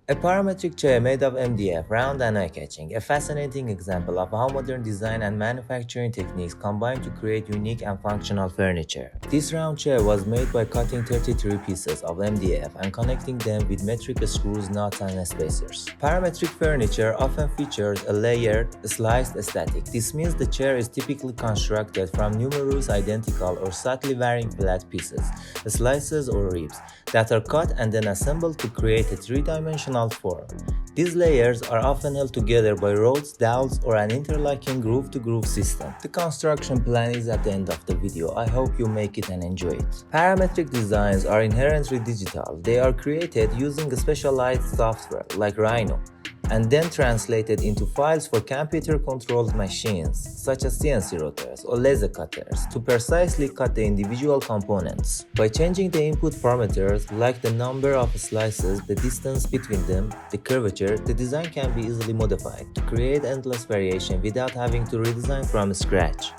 A parametric chair made of MDF, round and eye-catching, a fascinating example of how modern design and manufacturing techniques combine to create unique and functional furniture. This round chair was made by cutting 33 pieces of MDF and connecting them with metric screws, nuts, and spacers. Parametric furniture often features a layered, sliced aesthetic. This means the chair is typically constructed from numerous identical or slightly varying flat pieces, slices or ribs, that are cut and then assembled to create a three-dimensional form. These layers are often held together by rods, dowels, or an interlocking groove-to-groove system. The construction plan is at the end of the video. I hope you make it and enjoy it. Parametric designs are inherently digital. They are created using a specialized software like Rhino, and then translated into files for computer-controlled machines, such as CNC routers or laser cutters, to precisely cut the individual components. By changing the input parameters, like the number of slices, the distance between them, the curvature, the design can be easily modified to create endless variation without having to redesign from scratch.